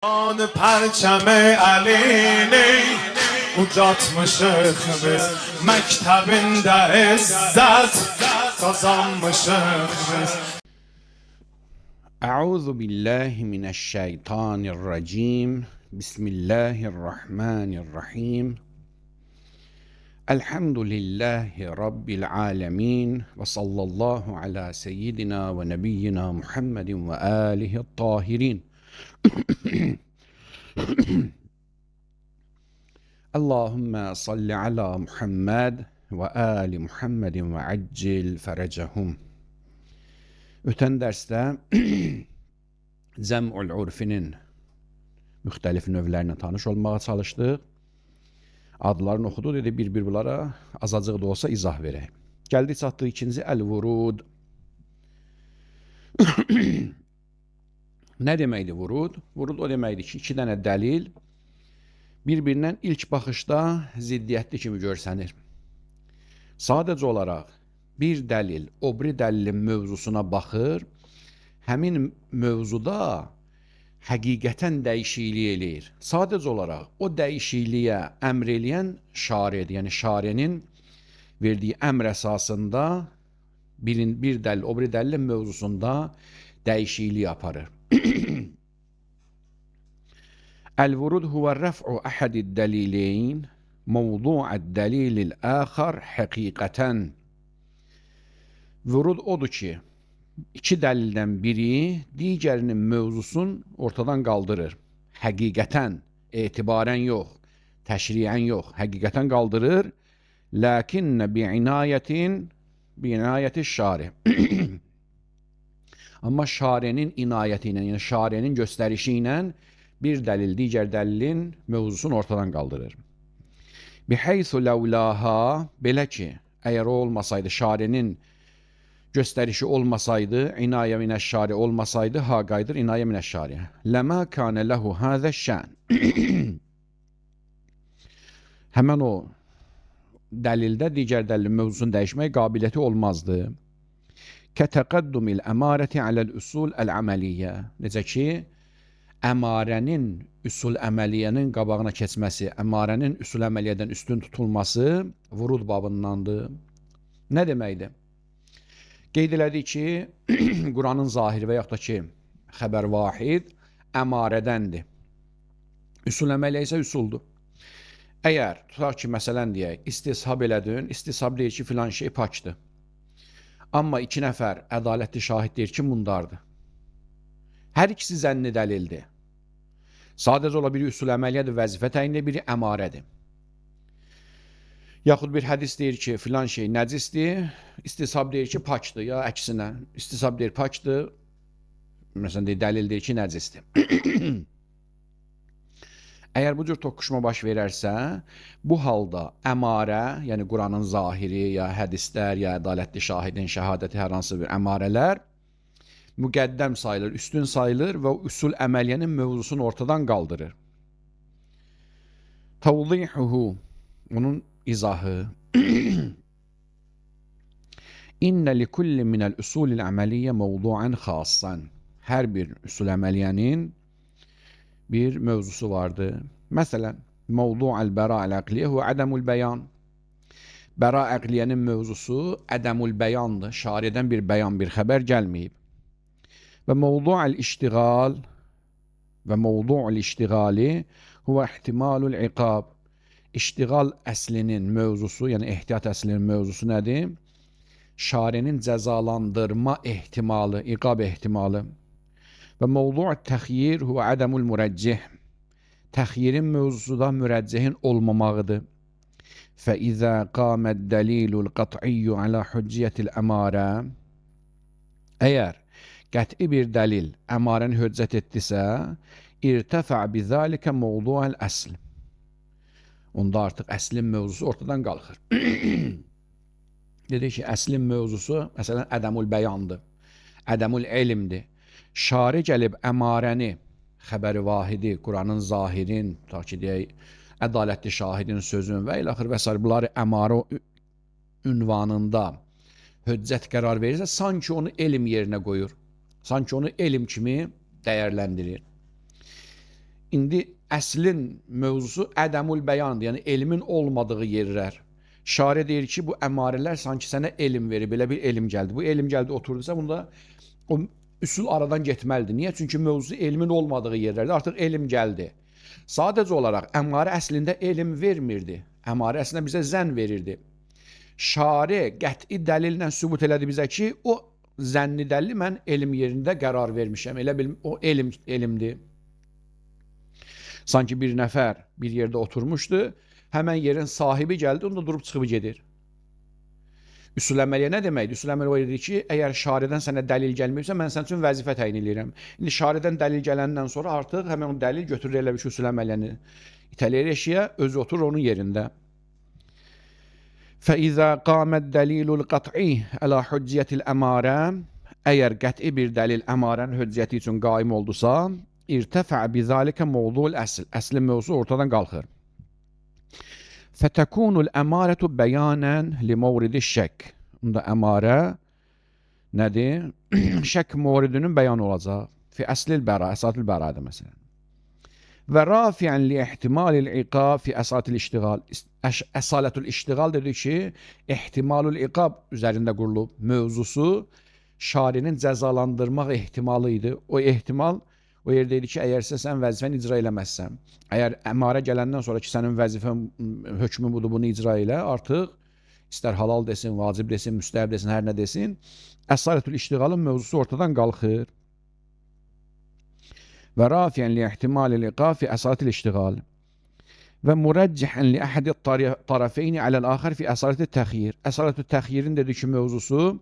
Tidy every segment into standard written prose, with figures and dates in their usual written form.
آن پرچم علینی ucatmışıq biz məktəbində izzət qazanmışıq biz. أعوذ بالله من الشيطان الرجيم بسم الله الرحمن الرحيم الحمد لله رب العالمين وصلى الله على سيدنا ونبينا محمد وآله الطاهرين اللهم صل على محمد وآل محمد وعجل فرجهم. Ötən dərsdə Cəm'ül Urfinin müxtəlif növlərinə tanış olmağa çalışdıq. Adlarını oxudu, dedi bir-bir bunlara azacıq da olsa izah verək. Gəldi çatdı ikinci Əl-Vurud. Nə deməkdir vurud? Vurud o deməkdir ki, iki dənə dəlil bir-birindən ilk baxışda ziddiyyətli kimi görsənir. Sadəcə olaraq bir dəlil o biri dəlilin mövzusuna baxır, həmin mövzuda həqiqətən dəyişiklik eləyir. Sadəcə olaraq o dəyişikliyə əmr eləyən şaridir. Yəni şarinin verdiyi əmr əsasında bir dəlil o biri dəlilin mövzusunda dəyişiklik aparır. El-vurud huve raf'u ahadid dalileyn mevdu'ad dalilil akhar hakikaten. Vurud odur ki, iki dəlildən biri digərinin mövzusun ortadan qaldırır. Həqiqətən, etibarən yox, təşriən yox, həqiqətən qaldırır. Lakinnə bi'inayəti şari. Amma şarenin inayəti ilə, yəni şarenin göstərişi ilə bir dəlil digər dəlilin mövzusunu ortadan qaldırır. Bihaysu lavlaha, belə ki, əgər o olmasaydı, şarenin göstərişi olmasaydı, inayə minəşşari olmasaydı, ha qaydır inayə minəşşari. Ləmə kânə ləhu həzəşşən. Həmən o dəlildə digər dəlilin mövzusunu dəyişmək qabiliyyəti olmazdı. Kətəqəddumil əmarəti aləl üsul əl-əməliyyə. Necə ki, əmarənin üsul əməliyyənin qabağına keçməsi, əmarənin üsul əməliyyədən üstün tutulması vurud babındandır. Nə deməkdir? Qeyd elədik ki, Quranın zahiri və yaxud da ki, xəbər vahid əmarədəndir. Üsul əməliyyə isə üsuldur. Əgər, tutaq ki, məsələn deyək, istishab elədin, istishab deyir ki, filan şey paçdır. Amma iki nəfər ədalətli şahid deyir ki, mundardır. Hər ikisi zənni dəlildir. Sadəcə ola biri üsul əməliyyədir, vəzifə təyinli, biri əmarədir. Yaxud bir hədis deyir ki, filan şey nəcisdir, istishab deyir ki, paçdır, ya əksinə. İstishab deyir paçdır, məsələn deyir, dəlil deyir ki, nəcisdir. Əgər bu cür toqquşma baş verərsə, bu halda əmarə, yəni Quranın zahiri, ya hədislər, ya ədalətli şahidin şəhadəti hər hansı bir əmarələr müqəddəm sayılır, üstün sayılır və üsul əməliyyənin mövzusunu ortadan qaldırır. Tavdihuhu, onun izahı. İnnə likulli minəl usulil əməliyyə mevdu'an xassan. Hər bir üsul əməliyyənin bir mövzusu vardır. Məsələn, mevdu'al bəra'il əqliyyə huvə ədəmul bəyan. Bəra əqliyyənin mövzusu ədəmul bəyandır. Şariədən bir bəyan, bir xəbər gəlməyib. Və mevdu'al iştiğal və mevdu'ul iştiğali huvə ihtimalul iqab. İştiğal əslinin mövzusu, yəni ehtiyat əslinin mövzusu nədir? Şarinin cəzalandırma ehtimalı, iqab ehtimalı. Və mevdu'ut təxyir huvə ədəmul mürəccih. Təxyirin mövzusu da mürəccihin olmamağıdır. Fəizə qaməd dəlilul qat'iyyu alə hücciyyətil əmarə. Əgər qəti bir dəlil əmarəni hüccət etdisə, irtəfə bizəlikə mevdu'al əsl. Onda artıq əslin mövzusu ortadan qalxır. Dedik ki, əslin mövzusu, məsələn, ədəmul bəyandır, ədəmul elmdir. Şari gəlib əmarəni, xəbəri vahidi, Quranın zahirin, ta ki deyək, ədalətli şahidin sözün və ilaxır və s. Bunları əmarə ünvanında hüccət qərar verirsə, sanki onu elm yerinə qoyur. Sanki onu elm kimi dəyərləndirir. İndi əslin mövzusu ədəmül bəyandır, yəni elmin olmadığı yerlər. Şari deyir ki, bu əmarələr sanki sənə elm verir, belə bir elm gəldi. Bu elm gəldi oturdusa, bunda o üsul aradan getməlidir. Niyə? Çünki mövzusu elmin olmadığı yerlərdə artıq elm gəldi. Sadəcə olaraq əmarə əslində elm vermirdi. Əmarə əslində bizə zənn verirdi. Şari qəti dəlillə sübut elədi bizə ki, o zənni dəlili mən elm yerində qərar vermişəm. Elə bil o elmdir. Sanki bir nəfər bir yerdə oturmuşdu, həmən yerin sahibi gəldi, onda durub çıxıb gedir. Üsul əməliyyə nə deməkdir? Üsul əməliyyə o edir ki, əgər şaridən sənə dəlil gəlməyibsə, mən sənin üçün vəzifə təyin edirəm. İndi şaridən dəlil gələndən sonra artıq həmən o dəlil götürür elə bir ki, üsul əməliyyəni itələyir eşiyə, özü oturur onun yerində. فَإِذَا قَامَ الدَّلِيلُ الْقَطْعِي عَلَى حُجِّيَةِ الْأَمَارَةِ Əgər qəti bir dəlil əmarənin hüccəti üçün qaim oldusa, irtəfə bizəlikə mövzul əsl. Əslin mövzu ortadan qalxır. Fətəkunul əmarətu bəyanən limavridis şək. Bunda əmarə nədir? Şək mavridinin bəyanı olacaq. Fi əslil bəra, əsatil bəradır məsələn. Və rafiən li ihtimalil iqab fi əsatil iştiqal. Əsaletul iştiqal dedi ki, ihtimalul iqab üzərində qurulub. Mövzusu şarinin cəzalandırmaq ehtimalı idi. O ehtimal o yerdə idi ki, əgər sən vəzifəni icra eləməzsən, əgər əmarə gələndən sonra ki, sənin vəzifən hökmü budur, bunu icra elə, artıq istər halal desin, vacib desin, müstəhəb desin, hər nə desin, əsaletul iştiqalın mövzusu ortadan qalxır. Və rafiən li ihtimalil iqab fi əsaletil iştiqal. Və murəccəhən li əhədi tarafeyni aləl-axar fi əsaletil təxyir. Əsaletul təxyirin dedi ki, mövzusu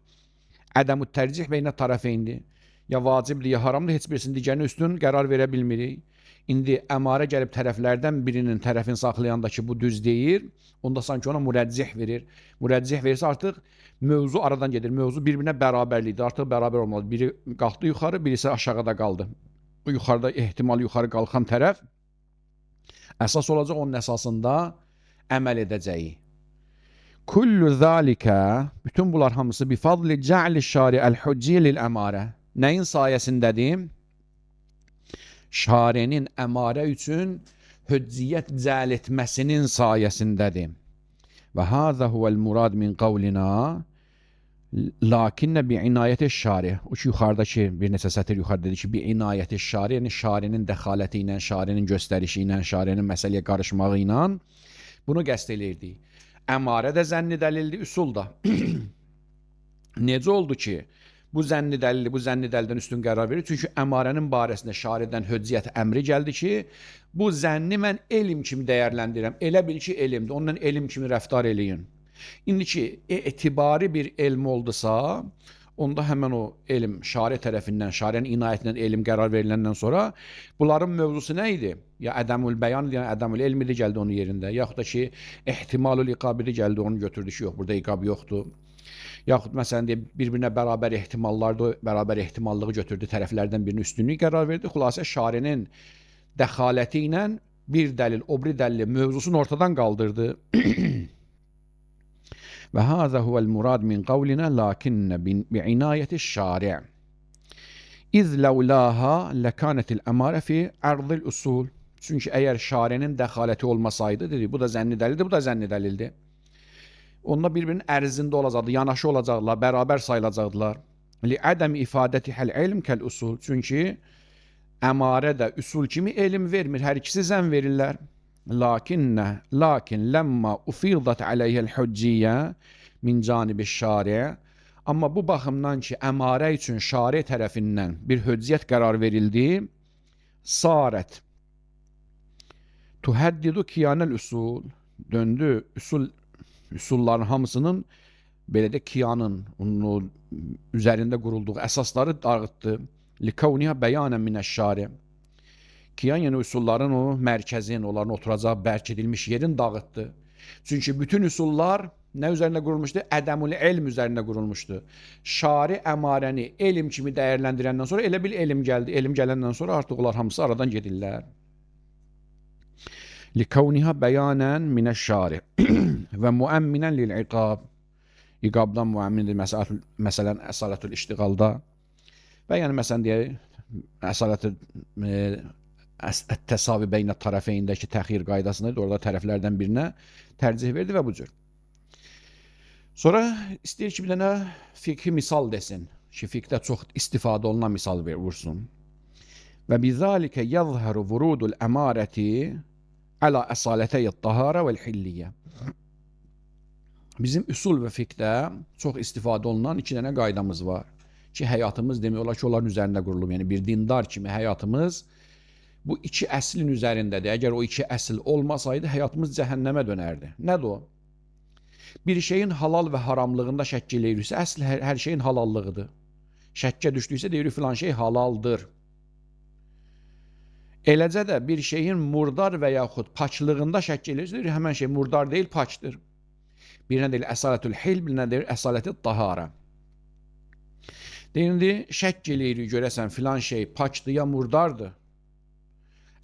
ədəmü tərcih beynə tarafeyndir. Ya vacibdir, ya haramdır, heç birisinin digərini üstün qərar verə bilmirik. İndi əmarə gəlib tərəflərdən birinin tərəfini saxlayanda ki, bu düz deyir, onda sanki ona mürəccih verir. Mürəccih verirsə artıq mövzu aradan gedir. Mövzu bir-birinə bərabərlikdir, artıq bərabər olmalı. Biri qalxdı yuxarı, birisi aşağıda qaldı. Bu yuxarıda ehtimal yuxarı qalxan tərəf əsas olacaq, onun əsasında əməl edəcəyi. Kullu zəlikə, bütün bunlar hamısı bifadli cə'li şari'əl hücciyyə lil əmarə. Nəyin sayəsindədir? Şarinin əmarə üçün hücciyyət cəl etməsinin sayəsindədir. Və həzə huvəl murad min qavlina lakinnə bi'inayəti şari. O ki, yuxarıdakı bir neçə sətir yuxarıda dedi ki, bi'inayəti şari, yəni şarinin dəxaləti ilə, şarinin göstərişi ilə, şarinin məsələyə qarışmağı ilə bunu qəsd eləyirdi. Əmarə də zənni dəlildir, üsul da. Necə oldu ki, bu zənni dəlildən üstün qərar verir? Çünki əmarənin barəsində şaridən hücciyyət əmri gəldi ki, bu zənni mən elm kimi dəyərləndirirəm. Elə bil ki, elmdir, ondan elm kimi rəftar eləyin. İndi ki, etibari bir elm oldusa, onda həmən o elm şari tərəfindən, şarinin inayətindən elm qərar veriləndən sonra bunların mövzusu nə idi? Ya ədəmül bəyan, yəni ədəmül elmidir gəldi onun yerində, yaxud da ki, ehtimalul iqabidir gəldi, onu götürdü ki, yox, burada iqab yoxdur. Yaxud məsələn deyib, bir-birinə bərabər ehtimallarda, bərabər ehtimallığı götürdü, tərəflərdən birinin üstünlüyü qərar verdi. Xülasə şarinin dəxaləti ilə bir dəlil, o biri dəlil mövzusunu ortadan qaldırdı. Və həzə huvəl murad min qavlinə lakinnə bi'inayəti şari'. İz ləvləha ləkanətil əmarə fi ərdil usul. Çünki əgər şarinin dəxaləti olmasaydı, dedi, bu da zənni dəlildir, bu da zənni dəlildir. Onlar bir-birinin ərzində olacaqdı, yanaşı olacaqdılar, bərabər sayılacaqdılar. Li'ədəm ifadətihəl ilm kəl usul. Çünki əmarə də üsul kimi elm vermir, hər ikisi zənn verirlər. Lakin ləmmə ufidat aleyhəl hücciyyə min canibi şari'. Amma bu baxımdan ki, əmarə üçün şari tərəfindən bir hücciyyət qərar verildi, sarət tuhəddidu kiyanəl usul. Döndü, üsulların hamısının belə də kiyanın, onun üzərində qurulduğu əsasları dağıtdı. Likavniha bəyanən minəş-şari'. Kiyan yəni üsulların o mərkəzin, onların oturacağı bərk edilmiş yerin dağıtdı. Çünki bütün üsullar nə üzərində qurulmuşdu? Ədəmül elm üzərində qurulmuşdu. Şari əmarəni elm kimi dəyərləndirəndən sonra elə bil elm gəldi. Elm gələndən sonra artıq onlar hamısı aradan gedirlər. Likavniha bəyanən minəş-şari' və müəmminən lil-iqab. İqabdan müəmmindir, məsələn, əsaletul iştiqalda. Və yəni, məsələn, deyək, əsaletul Təsavi beynə tərəfeyindəki təxir qaydasında orada tərəflərdən birinə tərcih verdi və bu cür. Sonra istəyir ki, bir dənə fiqhi misal desin. Ki, fiqhdə çox istifadə olunan misal vursun. Və bizalikə yəzhəru vurudul əmarəti əla əsalətəyi tahara vəl-hilliyyə. Bizim üsul və fiqhdə çox istifadə olunan iki dənə qaydamız var. Ki, həyatımız demək olar ki, onların üzərində qurulub. Yəni, bir dindar kimi həyatımız bu iki əslin üzərindədir. Əgər o iki əsl olmasaydı, həyatımız cəhənnəmə dönərdi. Nədir o? Bir şeyin halal və haramlığında şəkk eləyirsə, əsl hər şeyin halallığıdır. Şəkkə düşdüysə, deyirik filan şey halaldır. Eləcə də bir şeyin murdar və yaxud paçlığında şəkk eləyirsə, deyirik həmən şey murdar deyil, paçdır. Birinə deyil əsalətül hil, birinə deyil əsalətül tahara. Deyildi, şəkk eləyirik görəsən filan şey paçdır ya murdardır.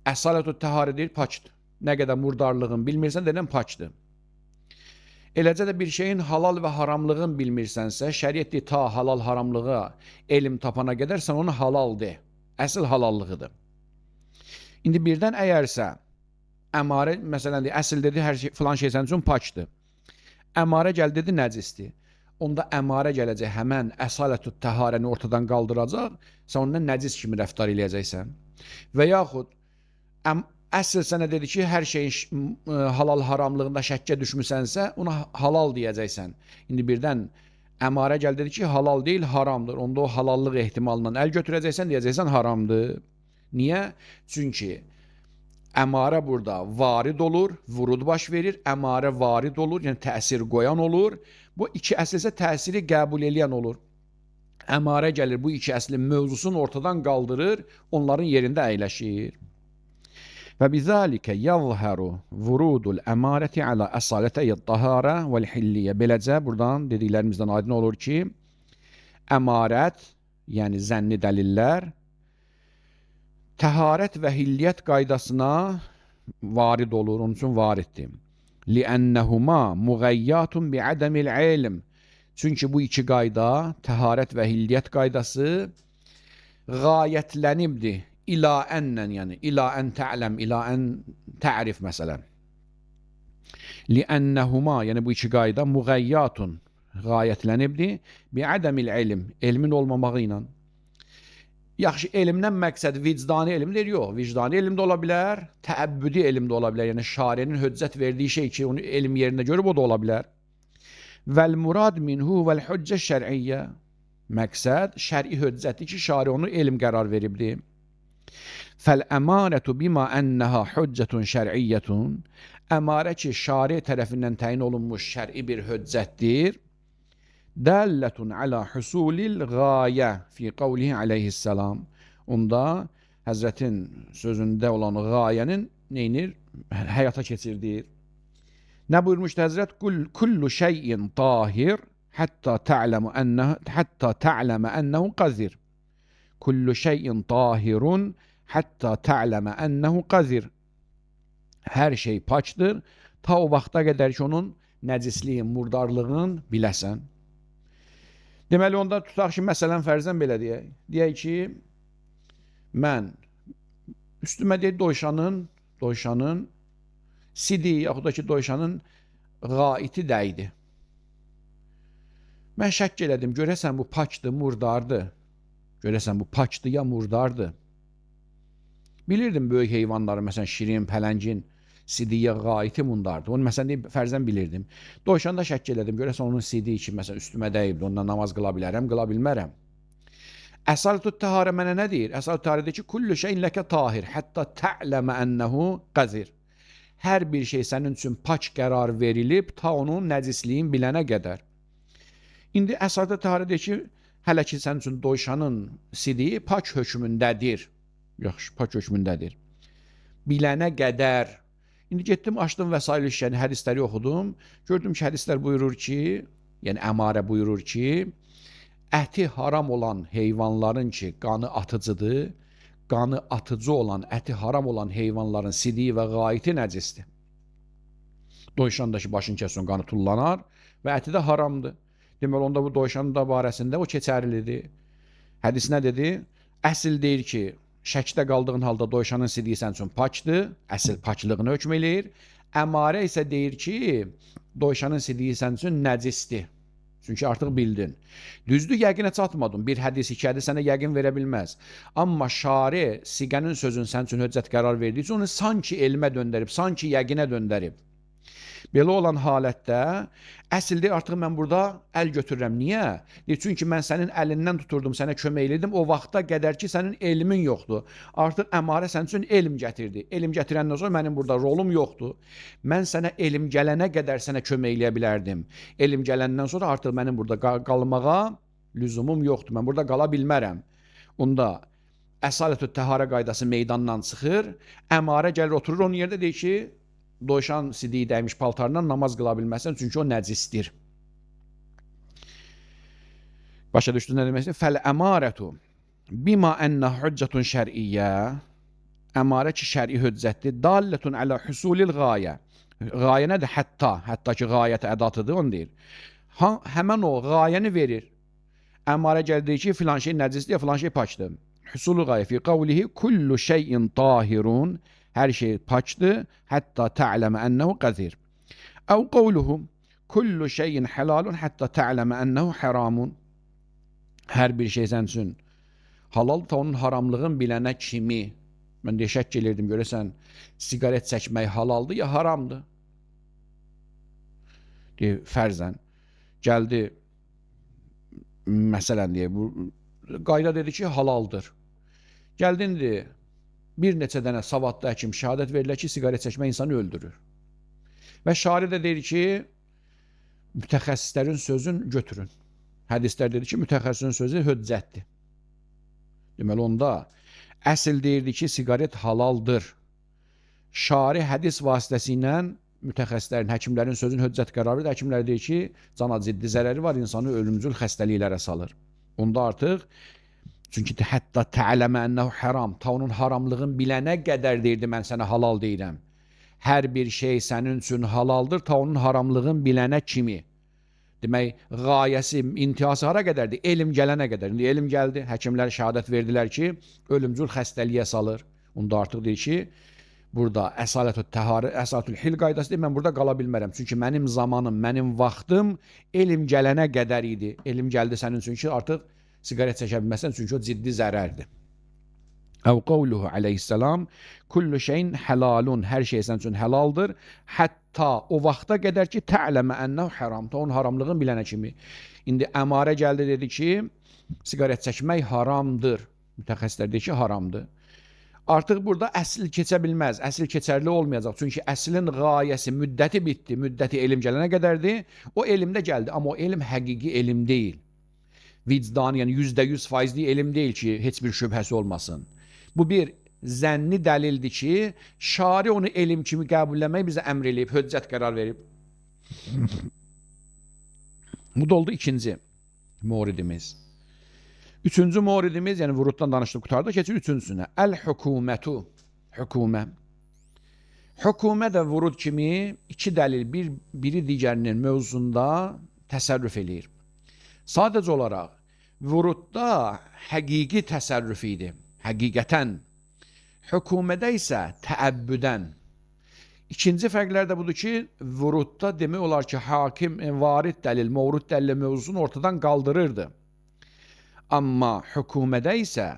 Əsalətül tahara deyil, paçdır. Nə qədər murdarlığın bilmirsən, deyilən paçdır. Eləcə də bir şeyin halal və haramlığın bilmirsənsə, şəriət deyil, ta halal haramlığa elm tapana qədər sən onu halal de. Əsl halallığıdır. İndi birdən əgərsə, əmarə, məsələn, əsl dedi, hər şey, filan şey sənin üçün paçdır. Əmarə gəl dedi, nəcisdir. Onda əmarə gələcək, həmən əsalətü təharəni ortadan qaldıracaq, sən ondan nəcis kimi rəftar eləyəcəksən. Və yaxud, əsl sənə dedi ki, hər şeyin halal haramlığında şəkkə düşmüsənsə, ona halal deyəcəksən. İndi birdən əmarə gəl dedi ki, halal deyil, haramdır. Onda o halallıq ehtimalından əl götürəcəksən, deyəcəksən haramdır. Niyə? Çünki əmarə burada varid olur, vurud baş verir, əmarə varid olur, yəni təsir qoyan olur. Bu iki əsl isə təsiri qəbul eləyən olur. Əmarə gəlir, bu iki əslin mövzusunu ortadan qaldırır, onların yerində əyləşir. Və bizalikə yəzhəru vurudul əmarəti alə əsalətəyi tahara vəl-hilliyyə. Beləcə, buradan dediklərimizdən aydın olur ki, əmarət, yəni zənni dəlillər, təharət və hilliyyət qaydasına varid olur, onun üçün variddir. لِأَنَّهُمَا مُغَيَّاتٌ بِعَدَمِ الْعِلْمِ. Çünki bu iki qayda, təharət və hilliyyət qaydası qayətlənibdir. İlâ ənnən, yəni ilâ ən tə'ləm, ilâ ən ta'rif məsələn. لِأَنَّهُمَا, yəni bu iki qayda müğəyyatun, qayətlənibdir. Bi'ədəmil ilm, elmin olmamağı ilə. Yaxşı, elmdən məqsəd vicdani elmdir, yox. Vicdani elm də ola bilər, təəbbüdi elm də ola bilər. Yəni şarinin höccət verdiyi şey ki, onu elm yerində görüb o da ola bilər. Vəl-murad minhu vəl-hüccə şər'iyyə. Məqsəd şər'i höccəti ki, şari onu elm qərar veribdir. Fəl-əmarətu bima ənəha hüccətun şər'iyyətun. Əmarə ki, şari tərəfindən təyin olunmuş şər'i bir höccətdir. Dəllətun alə husulil gayə fi qavlihi aleyhisselam. Onda Həzrətin sözündə olan gayənin neynir? Həyata keçirdir. Nə buyurmuşdu Həzrət? Kullu şeyin tahir hatta ta'leme ennehu qazir. Kullu şeyin tahirun hatta ta'leme ennehu qazir. Hər şey paçdır, ta o vaxta qədər ki, onun nəcisliyin, murdarlığın biləsən. Deməli, onda tutaq ki, məsələn, fərzən belə deyək. Deyək ki, mən üstümə deyək doyşanın sidi, yaxud da ki, doyşanın qaiti dəydi. Mən şəkk elədim, görəsən bu paçdır, murdardır. Görəsən bu paçdır ya murdardır. Bilirdim böyük heyvanları, məsələn, şirin, pələngin, sidiyə qaiti mundardır. Onu məsələn deyib, fərzən bilirdim. Doyşanda şəkk elədim, görəsən onun sidiyi ki, məsələn, üstümə dəyibdir, ondan namaz qıla bilərəm, qıla bilmərəm. Əsalətü təharə mənə nə deyir? Əsalətü təharə deyir ki, kullu şeyin ləkə tahir, hətta tə'ləmə ənəhu qazir. Hər bir şey sənin üçün paç qərar verilib, ta onun nəcisliyin bilənə qədər. İndi əsalətü təharə deyir ki, hələ ki, sənin üçün doyşanın sidiyi paç hökmündədir. Yaxşı, paç hökmündədir. Bilənə qədər. İndi getdim, açdım vəsail işləyəni, hədisləri oxudum. Gördüm ki, hədislər buyurur ki, yəni əmarə buyurur ki, əti haram olan heyvanların ki, qanı atıcıdır, qanı atıcı olan, əti haram olan heyvanların sidiyi və qaiti nəcisdir. Doyşandakı başın kəsin qanı tullanar və əti də haramdır. Deməli, onda bu doyşanın da barəsində o keçərlidir. Hədis nə dedi? Əsl deyir ki, şəkdə qaldığın halda doyşanın sidiyi sən üçün paçdır, əsl paçlığını hökm eləyir. Əmarə isə deyir ki, doyşanın sidiyi sən üçün nəcisdir. Çünki artıq bildin. Düzdür, yəqinə çatmadın. Bir hədis, iki hədis sənə yəqin verə bilməz. Amma şari siqənin sözün sən üçün hüccət qərar verdiyi üçün onu sanki elmə döndərib, sanki yəqinə döndərib. Belə olan halətdə əslində artıq mən burada əl götürürəm. Niyə? Çünki mən sənin əlindən tuturdum, sənə kömək elədim. O vaxta qədər ki, sənin elmin yoxdur. Artıq əmarə sənin üçün elm gətirdi. Elm gətirəndən sonra mənim burada rolum yoxdur. Mən sənə elm gələnə qədər sənə kömək eləyə bilərdim. Elm gələndən sonra artıq mənim burada qalmağa lüzumum yoxdur. Mən burada qala bilmərəm. Onda əsalətü təharə qaydası meydandan çıxır. Əmarə gəlir oturur onun yerində deyir ki, doyşan sidiyi dəymiş paltarından namaz qıla bilməsən, çünki o nəcisdir. Başa düşdün nə deməkdir? Fəl-əmarətu bima ennə hüccətun şər'iyyə, əmarə ki, şər'i hüccətdir. Dallətun alə husulil qayə. Qayə nədir? Hətta. Hətta ki, qayət ədatıdır, onu deyir. Həmən o qayəni verir. Əmarə gəldiyi ki, filan şey nəcisdir, filan şey paçdır. Husulul qayə fi qavlihi kullu şeyin tahirun. Hər şey paçdır, hətta tə'ləmə ənəhu qəzir. Əv qavluhu, kullu şeyin həlalun, hətta tə'ləmə ənəhu haramun. Hər bir şey sən üçün halal da onun haramlığın bilənə kimi. Mən də şək gelirdim, görəsən, sigaret çəkmək halaldır ya haramdır. Deyir, fərzən, gəldi, məsələn, deyir, bu qayda dedi ki, halaldır. Gəldin, deyir, bir neçə dənə savadlı həkim şəhadət verirlər ki, sigaret çəkmə insanı öldürür. Və şari də deyir ki, mütəxəssislərin sözün götürün. Hədislər dedi ki, mütəxəssisin sözü hüccətdir. Deməli, onda əsl deyirdi ki, sigaret halaldır. Şari hədis vasitəsilə mütəxəssislərin, həkimlərin sözün hüccət qərarı da həkimlər deyir ki, cana ciddi zərəri var, insanı ölümcül xəstəliklərə salır. Onda artıq çünki hətta tə'ləmə ənəhu haram, ta onun haramlığın bilənə qədər deyirdi, mən sənə halal deyirəm. Hər bir şey sənin üçün halaldır, ta onun haramlığın bilənə kimi. Demək, qayəsi, intihası hara qədərdir? Elm gələnə qədər. İndi elm gəldi, həkimlər şəhadət verdilər ki, ölümcül xəstəliyə salır. Onda artıq deyir ki, burada əsalətü təharə, əsalətül hil qaydası deyir, mən burada qala bilmərəm. Çünki mənim zamanım, mənim vaxtım elm gələnə qədər idi. Elm gəldi sənin üçün ki, artıq sigaret çəkə bilməsən, çünki o ciddi zərərdir. Əv qavluhu aleyhissalam, kullu şeyin həlalun, hər şey sən üçün həlaldır, hətta o vaxta qədər ki, tə'ləmə ənəhu haram, ta onun haramlığın bilənə kimi. İndi əmarə gəldi, dedi ki, sigaret çəkmək haramdır. Mütəxəssislər deyir ki, haramdır. Artıq burada əsl keçə bilməz, əsl keçərli olmayacaq. Çünki əslin qayəsi, müddəti bitdi, müddəti elm gələnə qədərdir. O elmdə gəldi, amma o elm həqiqi elm deyil. Vicdan, yəni %100% elm deyil ki, heç bir şübhəsi olmasın. Bu bir zənni dəlildir ki, şari onu elm kimi qəbulləmək bizə əmr eləyib, hüccət qərar verib. Bu da oldu ikinci moridimiz. Üçüncü moridimiz, yəni vuruddan danışdıq, qutarda, keçir üçüncüsünə. Əl-hükumətu, hükumə. Hükumə də vurud kimi iki dəlil, biri digərinin mövzusunda təsərrüf eləyir. Sadəcə olaraq, vurudda həqiqi təsərrüf idi, həqiqətən. Hükumədə isə təəbbüdən. İkinci fərqlər də budur ki, vurudda demək olar ki, hakim, varid dəlil, movrud dəlil mövzusunu ortadan qaldırırdı. Amma hükumədə isə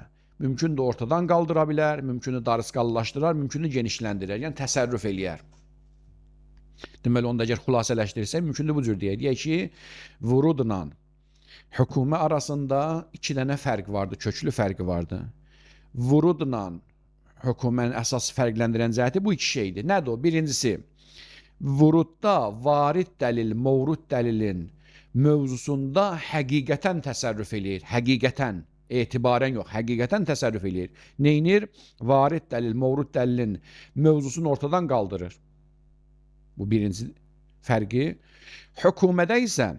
mümkün də ortadan qaldıra bilər, mümkün də darısqallaşdırar, mümkün də genişləndirir, yəni təsərrüf eləyər. Deməli, onda əgər xülasələşdirirsə, mümkün də bu cür deyək. Deyək ki, vurudla hükumə arasında iki dənə fərq vardı, köklü fərqi vardı. Vurudla hükumənin əsas fərqləndirən cəhəti bu iki şeydir. Nədir o? Birincisi, vurudda varid dəlil, movrud dəlilin mövzusunda həqiqətən təsərrüf eləyir. Həqiqətən, etibarən yox, həqiqətən təsərrüf eləyir. Neynir? Varid dəlil, movrud dəlilin mövzusunu ortadan qaldırır. Bu birinci fərqi. Hükumədə isə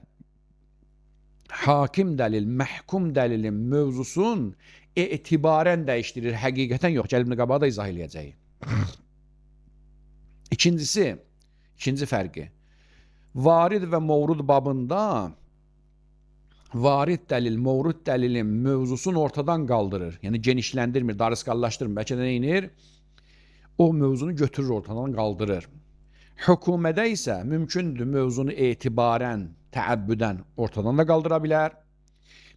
hakim dəlil, məhkum dəlilin mövzusun etibarən dəyişdirir, həqiqətən yox. Gəlib qabağa da izah eləyəcək. İkinci fərqi. Varid və movrud babında varid dəlil, movrud dəlilin mövzusunu ortadan qaldırır. Yəni genişləndirmir, darısqallaşdırmır. Bəlkə də nə edir? O mövzunu götürür ortadan qaldırır. Hökumədə isə mümkündür mövzunu etibarən, təəbbüdən ortadan da qaldıra bilər.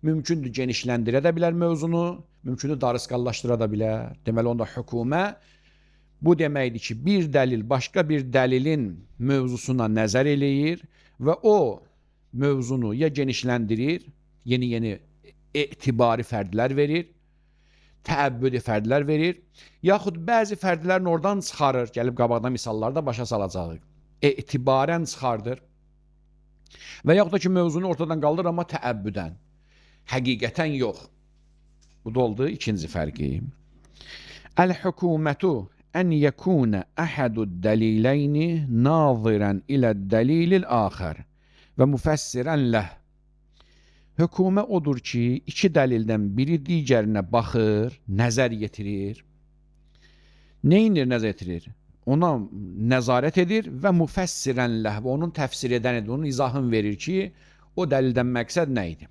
Mümkündür genişləndirə də bilər mövzunu, mümkündür darısqallaşdıra da bilər. Deməli onda hökumə bu deməkdir ki, bir dəlil başqa bir dəlilin mövzusuna nəzər eləyir və o mövzunu ya genişləndirir, yeni etibari fərdlər verir, təəbbüdi fərdlər verir, yaxud bəzi fərdlərin oradan çıxarır, gəlib qabaqda misallarda başa salacağıq. Etibarən çıxardır və yaxud da ki, mövzunu ortadan qaldır, amma təəbbüdən, həqiqətən yox. Bu da oldu ikinci fərqi. Əl-hökumətu ən yəkunə əhədud dəliləyni nazirən iləd dəlilil axər və müfəssirən ləh. Hökumə odur ki, iki dəlildən biri digərinə baxır, nəzər yetirir. Neynir nəzər yetirir? Ona nəzarət edir və müfəssirən ləh, və onun təfsir edən edir, onun izahını verir ki, o dəlildən məqsəd nə idi?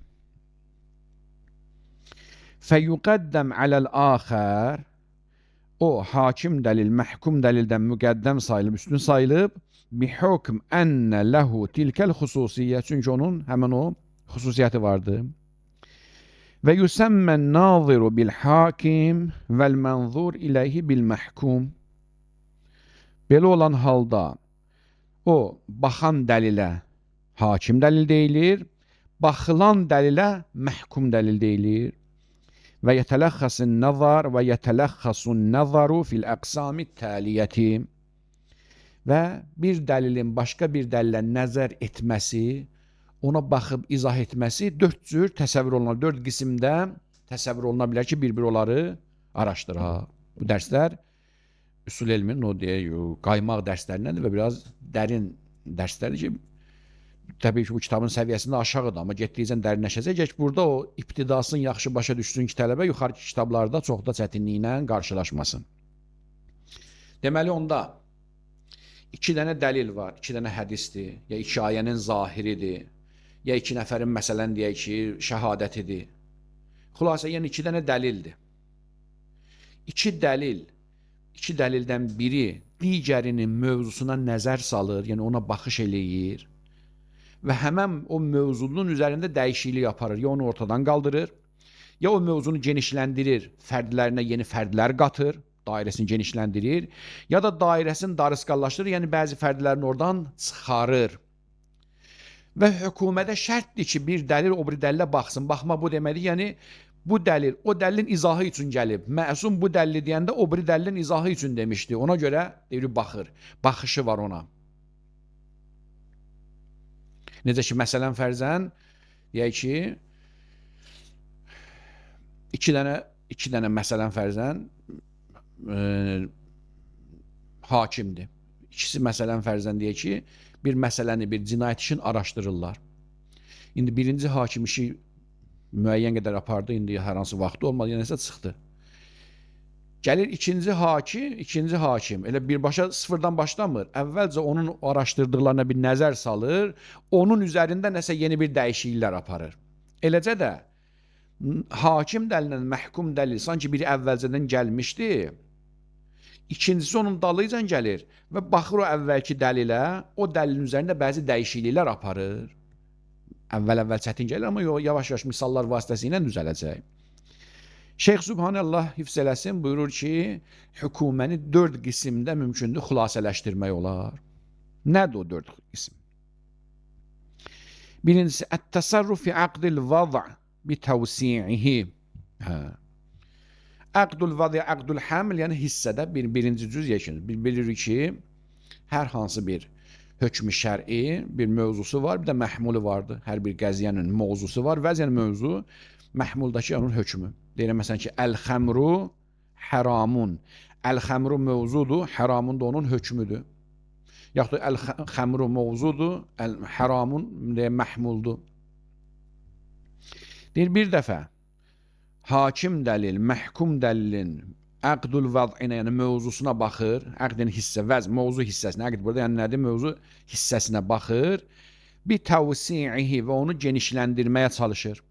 Fəyuqəddəm aləl-axər, o hakim dəlil, məhkum dəlildən müqəddəm sayılıb, üstün sayılıb, bihukm ənə ləhu tilkəl xüsusiyyə, çünki onun həmən o xüsusiyyəti vardı. Və yüsəmmən naziru bil hakim vəl mənzur iləyhi bil məhkum. Belə olan halda o baxan dəlilə hakim dəlil deyilir, baxılan dəlilə məhkum dəlil deyilir. Və yətələxxəsin nəzar və yətələxxəsun nəzaru fil əqsamit təliyyəti. Və bir dəlilin başqa bir dəlilə nəzər etməsi, ona baxıb izah etməsi dörd cür təsəvvür olunur. Dörd qismdə təsəvvür oluna bilər ki, bir-bir onları araşdıraq. Bu dərslər üsul elmin o deyək, qaymaq dərslərindəndir və biraz dərin dərslərdir ki, təbii ki, bu kitabın səviyyəsində aşağıdır, amma getdikcə dərinləşəcək. Burada o ibtidasını yaxşı başa düşsün ki, tələbə yuxarı kitablarda çox da çətinliklə qarşılaşmasın. Deməli, onda iki dənə dəlil var, iki dənə hədisdir, ya iki ayənin zahiridir, ya iki nəfərin məsələn deyək ki, şəhadətidir. Xülasə, yəni iki dənə dəlildir. İki dəlildən biri digərinin mövzusuna nəzər salır, yəni ona baxış eləyir və həmən o mövzunun üzərində dəyişiklik aparır. Ya onu ortadan qaldırır, ya o mövzunu genişləndirir, fərdlərinə yeni fərdlər qatır, dairəsini genişləndirir, ya da dairəsini darısqallaşdırır, yəni bəzi fərdlərini oradan çıxarır. Və hökumədə şərtdir ki, bir dəlil o bir dəlilə baxsın. Baxma bu deməli, yəni bu dəlil o dəlilin izahı üçün gəlib. Məsum bu dəlili deyəndə o bir dəlilin izahı üçün demişdi. Ona görə deyir, baxır, baxışı var ona. Necə ki, məsələn fərzən, deyək ki, iki dənə məsələn fərzən hakimdir. İkisi məsələn fərzən deyək ki, bir məsələni, bir cinayət işini araşdırırlar. İndi birinci hakim işi müəyyən qədər apardı, indi hər hansı vaxtı olmadı, yəni nəsə çıxdı. Gəlir ikinci hakim, elə birbaşa sıfırdan başlamır. Əvvəlcə onun araşdırdıqlarına bir nəzər salır, onun üzərində nəsə yeni bir dəyişikliklər aparır. Eləcə də hakim dəlillə məhkum dəlil sanki biri əvvəlcədən gəlmişdi, ikincisi onun dalıcan gəlir və baxır o əvvəlki dəlilə, o dəlilin üzərində bəzi dəyişikliklər aparır. Əvvəl çətin gəlir, amma yavaş-yavaş misallar vasitəsilə düzələcək. Şeyx Subhanallah hifz eləsin buyurur ki, hökuməni dörd qismdə mümkündür xülasələşdirmək olar. Nədir o dörd qism? Birincisi, ət-təsərruf fi aqdil vəz' bi təvsi'ihi. Aqdul vəz' aqdul haml, yəni hissədə birinci cüz yeşinir. Bilirik ki, hər hansı bir hökm-i şər'i bir mövzusu var, bir də məhmulu vardır. Hər bir qəziyyənin mövzusu var, vəzən mövzu məhmuldakı onun hökmü. Deyirəm məsələn ki, əl-xəmru həramun. Əl-xəmru mövzudur, həramun da onun hökmüdür. Yaxud da əl-xəmru mövzudur, həramun məhmuldur. Deyir, bir dəfə hakim dəlil, məhkum dəlilin əqdul vəz'inə, yəni mövzusuna baxır, əqdin hissə, vəz, mövzu hissəsinə, əqd burada yəni nədir? Mövzu hissəsinə baxır bir tavsi'ihi və onu genişləndirməyə çalışır.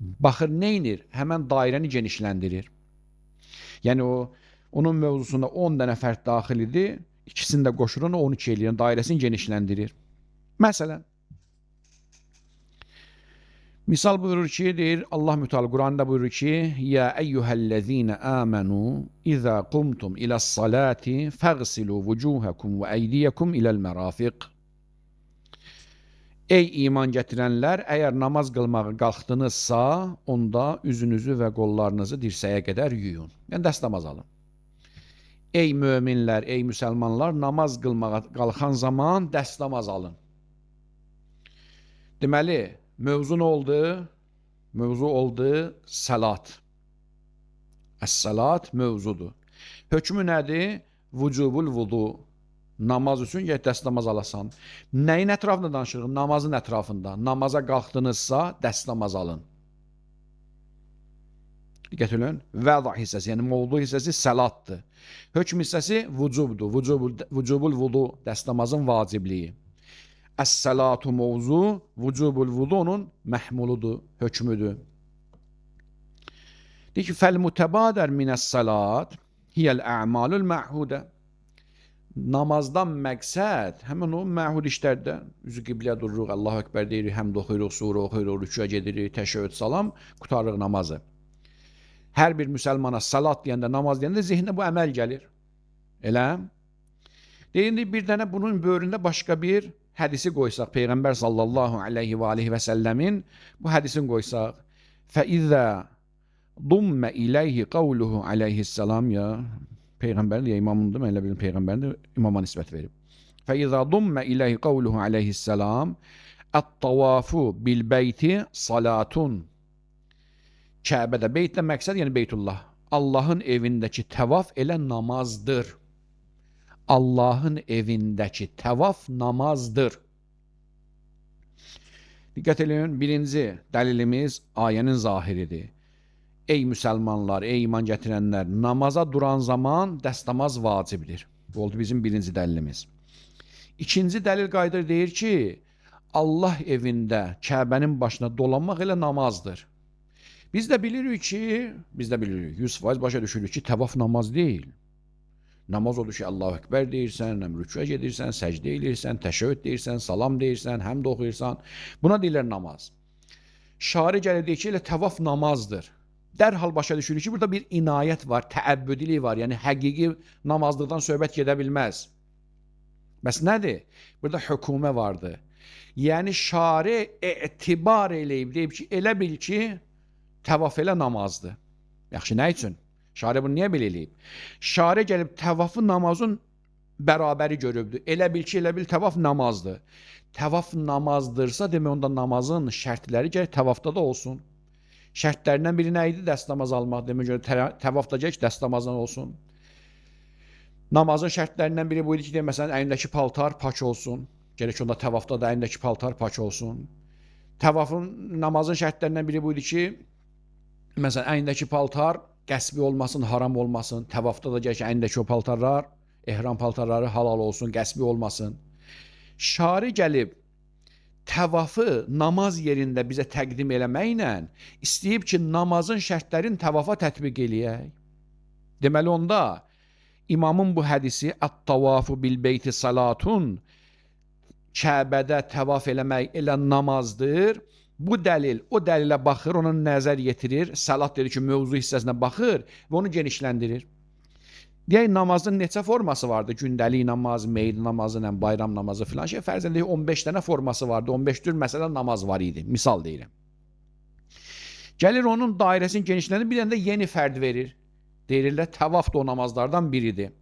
Baxır neynir? Həmən dairəni genişləndirir. Yəni onun mövzusunda 10 dənə fərd daxil idi, ikisini də qoşur onu 12 eləyir, dairəsini genişləndirir. Məsələn, misal buyurur ki, deyir Allah Müteala Quranda buyurur ki: "Ya eyyuhellezine amenu iza qumtum ilas-salati faghsilu vujuhakum ve eydiyakum ilal merafiq." Ey iman gətirənlər, əgər namaz qılmağa qalxdınızsa, onda üzünüzü və qollarınızı dirsəyə qədər yuyun. Yəni dəstəmaz alın. Ey möminlər, ey müsəlmanlar, namaz qılmağa qalxan zaman dəstəmaz alın. Deməli, mövzu nə oldu? Mövzu oldu salat. Əs-salat mövzudur. Hökmü nədir? Vücubul vudu. Namaz üçün get dəstəmaz alasan. Nəyin ətrafında danışırıq? Namazın ətrafında. Namaza qalxdınızsa dəstəmaz alın. Diqqət edin. Vəda hissəsi, yəni mövzu hissəsi salatdır. Hökm hissəsi vücubdur. Vücubul vudu, dəstəmazın vacibliyi. Əs-salatu mövzu, vücubul vudu onun məhmuludur, hökmüdür. Deyir ki, fəl-mütəbadər minəs-salat hiyəl ə'malul mə'hudə. Namazdan məqsəd həmin o mə'hud işlərdə üzü qibləyə dururuq, Allahu Ekber deyirik, həmd oxuyuruq, surə oxuyuruq, rüküyə gedirik, təşəhhüd, salam, qutarırıq namazı. Hər bir müsəlmana salat deyəndə, namaz deyəndə zehninə bu əməl gəlir. Elə? Deyindi bir dənə bunun böyründə başqa bir hədisi qoysaq, Peyğəmbər sallallahu aleyhi və aleyhi və səlləmin bu hədisini qoysaq. Fəizə dummə iləyhi qavluhu aleyhissalam ya Peyğəmbərin ya imamındır, mən elə bilim Peyğəmbərin imama nisbət verib. Fəizə dummə iləyhi qavluhu aleyhissalam ət-tavafu bil-beyti salatun. Kəbədə beytlə məqsəd, yəni Beytullah. Allahın evindəki təvaf elə namazdır. Allahın evindəki təvaf namazdır. Diqqət edin, birinci dəlilimiz ayənin zahiridir. Ey müsəlmanlar, ey iman gətirənlər, namaza duran zaman dəstəmaz vacibdir. Bu oldu bizim birinci dəlilimiz. İkinci dəlil qaydır deyir ki, Allah evində Kəbənin başına dolanmaq elə namazdır. Biz də bilirik ki, 100% başa düşürük ki, təvaf namaz deyil. Namaz odur ki, Allahu Ekber deyirsən, rüküyə gedirsən, səcdə edirsən, təşəhhüd deyirsən, salam deyirsən, həmd oxuyursan. Buna deyirlər namaz. Şari gəlir deyir ki, elə təvaf namazdır. Dərhal başa düşürük ki, burada bir inayət var, təəbbüdilik var, yəni həqiqi namazlıqdan söhbət gedə bilməz. Bəs nədir? Burada hökumə vardır. Yəni şari etibar eləyib, deyib ki, elə bil ki, təvaf elə namazdır. Yaxşı, nə üçün? Şari bunu niyə belə eləyib? Şari gəlib təvafı namazın bərabəri görübdür. Elə bil ki, elə bil təvaf namazdır. Təvaf namazdırsa, demək onda namazın şərtləri gələk təvafda da olsun. Şərtlərindən biri nə idi? Dəstəmaz almaq. Demək görə təvafda gələk dəstəmazdan olsun. Namazın şərtlərindən biri buydu ki, məsələn, əyindəki paltar pak olsun. Gələk onda təvafda da əyindəki paltar pak olsun. Təvafın, namazın şərtlərindən biri buydu ki, məsələn, əyindəki paltar qəsbi olmasın, haram olmasın. Təvafda da gələk əyindəki o paltarlar, ehram paltarları halal olsun, qəsbi olmasın. Şari gəlib təvafı namaz yerində bizə təqdim eləməklə istəyib ki, namazın şərtlərini təvafa tətbiq eləyək. Deməli onda imamın bu hədisi ət-tavafu bil-beyti salatun, Kəbədə təvaf eləmək elə namazdır. Bu dəlil, o dəlilə baxır, ona nəzər yetirir, salat dedi ki, mövzu hissəsinə baxır və onu genişləndirir. Deyək, namazın neçə forması vardı? Gündəlik namaz, meyd namazı, bayram namazı filan şey. Fərzən deyək, 15 dənə forması vardı. 15 tür məsələ namaz var idi. Misal deyirəm. Gəlir onun dairəsini genişləndir, bir dənə də yeni fərd verir. Deyirlər, təvaf da o namazlardan biridir.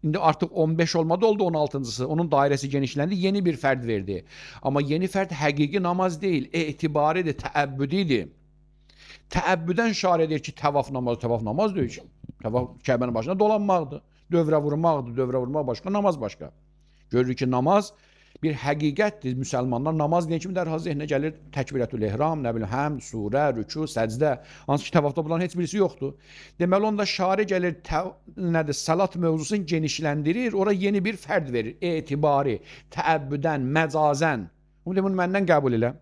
İndi artıq 15 olmadı, oldu 16-cısı. Onun dairəsi genişləndi, yeni bir fərd verdi. Amma yeni fərd həqiqi namaz deyil, etibaridir, təəbbüdidir. Təəbbüdən şar edir ki, təvaf namaz deyil ki. Təvaf Kəbənin başına dolanmaqdır. Dövrə vurmaqdır, dövrə vurmaq başqa, namaz başqa. Görürük ki, namaz bir həqiqətdir. Müsəlmanlar namaz deyən kimi dərhal zehnə gəlir təkbirətül ehram, nə bilim, həmd, surə, rükû, səcdə. Hansı ki təvafda bunların heç birisi yoxdur. Deməli onda şari gəlir nədir? Salat mövzusunu genişləndirir, ora yeni bir fərd verir. Etibari, təəbbüdən, məcazən. Bunu məndən qəbul elə.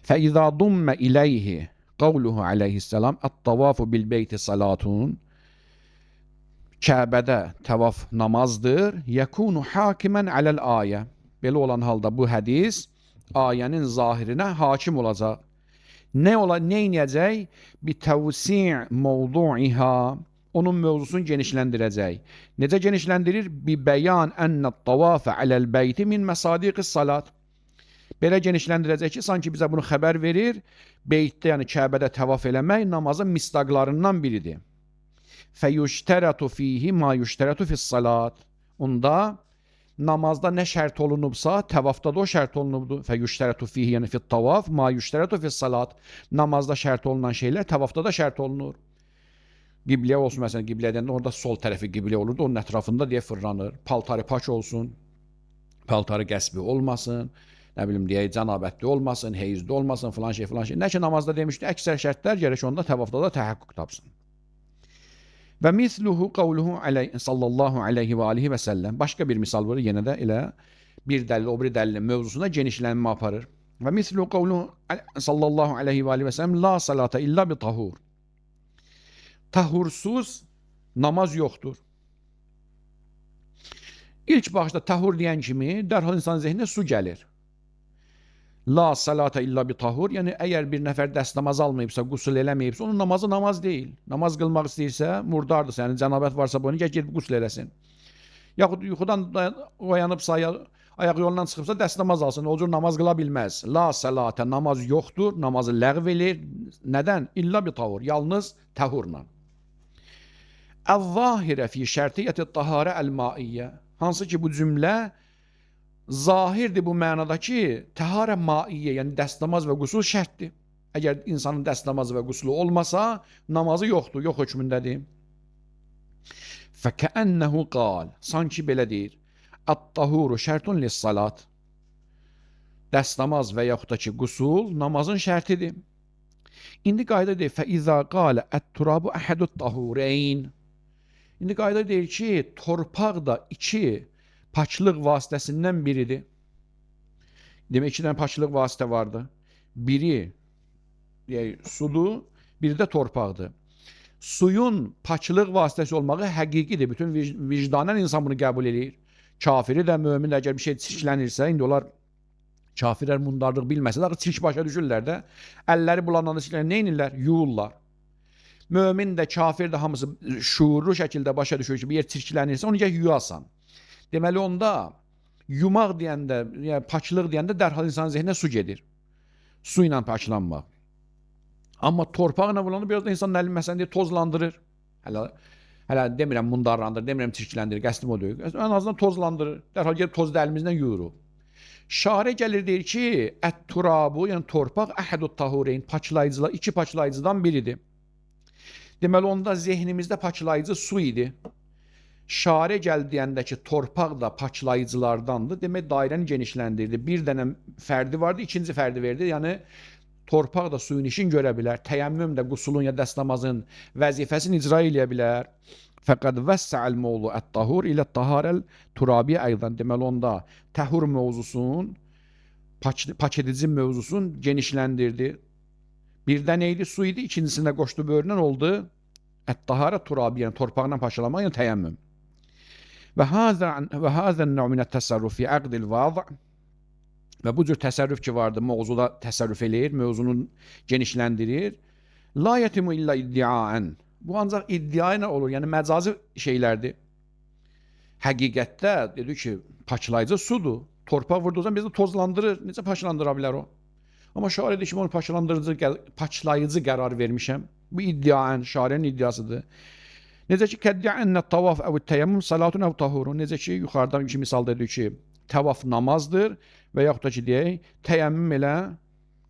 فإذا ضم إليه قوله عليه السلام الطواف بالبيت صلاة Kəbədə təvaf namazdır. Yekunu hakimen alel ayə. Belə olan halda bu hədis ayənin zahirinə hakim olacaq. Nə edəcək? Bi təvsi' mevdu'iha. Onun mövzusunu genişləndirəcək. Necə genişləndirir? Bi bəyan ennə tavafa alel beyti min məsadiqis salat. Belə genişləndirəcək ki, sanki bizə bunu xəbər verir. Beytdə, yəni Kəbədə təvaf eləmək namazın misdaqlarından biridir. Fəyüştərətu fihi ma yüştərətu fis-salat. Onda namazda nə şərt olunubsa, təvafda da o şərt olunubdur. Fəyüştərətu fihi, yəni fit-tavaf ma yüştərətu fis-salat. Namazda şərt olunan şeylər təvafda da şərt olunur. Qibləyə olsun, məsələn, qiblə edəndə orada sol tərəfi qiblə olurdu, onun ətrafında deyə fırlanır. Paltarı pak olsun, paltarı qəsbi olmasın, nə bilim deyə cənabətli olmasın, heyizli olmasın, filan şey, filan şey. Nə ki namazda demişdi, əksər şərtlər gərək onda təvafda da təhəqqüq tapsın. Və misluhu qavluhu sallallahu aleyhi və alihi və səlləm. Başqa bir misal var, yenə də elə bir dəlil, o bir dəlilin mövzusuna genişlənmə aparır. Və misluhu qavluhu sallallahu aleyhi və alihi və səlləm la salata illa bi tahur. Tahursuz namaz yoxdur. İlk başda tahur deyən kimi dərhal insan zehninə su gəlir. La salata illa bi tahur, yəni əgər bir nəfər dəst namaz almayıbsa, qüsl eləməyibsə, onun namazı namaz deyil. Namaz qılmaq istəyirsə, murdardırsa, yəni cənabət varsa bunu gedib qüsl eləsin. Yaxud yuxudan oyanıbsa, ayaq yolundan çıxıbsa dəst namaz alsın, o cür namaz qıla bilməz. La salata, namaz yoxdur, namazı ləğv elir. Nədən? İlla bi tahur, yalnız tahurla. Əz-zahirə fi şərtiyyəti taharə əl-maiyyə. Hansı ki bu cümlə zahirdir bu mənada ki, təharə maiyyə, yəni dəstəmaz və qüsul şərtdir. Əgər insanın dəstəmazı və qüsulu olmasa, namazı yoxdur, yox hökmündədir. Fəkəənnəhu qal, sanki belə deyir. Ət-tahuru şərtun lis-salat. Dəstəmaz və yaxud da ki, qüsul namazın şərtidir. İndi qayda deyir, fəizə qalə ət-turabu əhədut-tahureyn. İndi qayda deyir ki, torpaq da iki paçlıq vasitəsindən biridir. Demək, iki dənə paçlıq vasitə vardı. Biri sudur, biri də torpaqdır. Suyun paçlıq vasitəsi olmağı həqiqidir. Bütün vicdanən insan bunu qəbul edir. Kafiri də, mömin də əgər bir şey çirklənirsə, indi onlar kafirlər mundarlıq bilməsə də, çirk başa düşürlər də, əlləri bulananda çirklənir, nə inirlər? Yuyurlar. Mömin də, kafir də hamısı şuurlu şəkildə başa düşür ki, bir yer çirklənirsə, onu gəl yuyasan. Deməli onda yumaq deyəndə, yəni paçlıq deyəndə dərhal insanın zehninə su gedir. Su ilə paçlanmaq. Amma torpaqla bulanır, biraz da insanın əlini məsələn deyə tozlandırır. Hələ demirəm mundarlandır, demirəm çirkləndirir, qəsdim o deyil. Ən azından tozlandırır. Dərhal gedib tozda əlimizdən yuyuruq. Şarə gəlir deyir ki, ət-turabu, yəni torpaq, əhədut-tahureyn, paçlayıcılar, iki paçlayıcıdan biridir. Deməli onda zehnimizdə paçlayıcı su idi. Şarə gəl deyəndə ki, torpaq da paçlayıcılardandır. Demək, dairəni genişləndirdi. Bir dənə fərdi vardı, ikinci fərdi verdi. Yəni, torpaq da suyun işini görə bilər. Təyəmmüm də qusulun ya dəstəmazın vəzifəsini icra eləyə bilər. Fəqəd vəssə'əl mövzu ət-tahur ilə taharəl turabiyyə aydan. Deməli, onda təhur mövzusun, paç edici mövzusun genişləndirdi. Birdən neydi? Su idi. İkincisində qoşdu böğründən oldu. Ət-taharə turabiyyə, yəni torpaqla paçalamaq, yəni təyəmmüm. Və hazən nəv minət təsərrüf fi əqdil vəz' və bu cür təsərrüf ki vardır, mövzuda təsərrüf eləyir, mövzunu genişləndirir. La yetimu illa iddiaən. Bu ancaq iddia ilə olur, yəni məcazi şeylərdir. Həqiqətdə dedi ki, paçlayıcı sudur. Torpaq vurduğundan bizdə tozlandırır. Necə paçlandıra bilər o? Amma şair deyir ki, onu paçlayıcı qərar vermişəm. Bu iddiaən, şairin iddiasıdır. Necə ki, kəddiyənnə tavaf əv təyəmmüm salatun əv tahurun. Necə ki, yuxarıdan iki misal dedi ki, təvaf namazdır və yaxud da ki, deyək, təyəmmüm elə,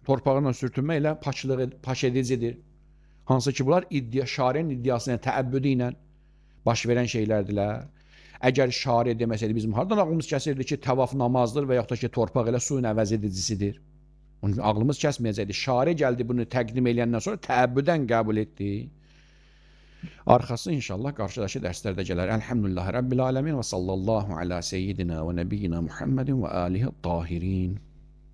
torpağına sürtünmə elə paç edicidir. Hansı ki, bunlar şairin iddiasına, təəbbüdü ilə baş verən şeylərdilər. Əgər şari deməsəydi bizim hardan ağlımız kəsirdi ki, təvaf namazdır və yaxud da ki, torpaq elə suyun əvəz edicisidir. Onun ağlımız kəsməyəcəkdi. Şari gəldi bunu təqdim eləyəndən sonra təəbbüdən qəbul etdi. Arxası inşallah qarşıdakı dərslərdə gələr. Elhamdülillahi Rabbil aləmin və sallallahu ala seyyidina və nəbiyyina Muhammedin və alihi tahirin.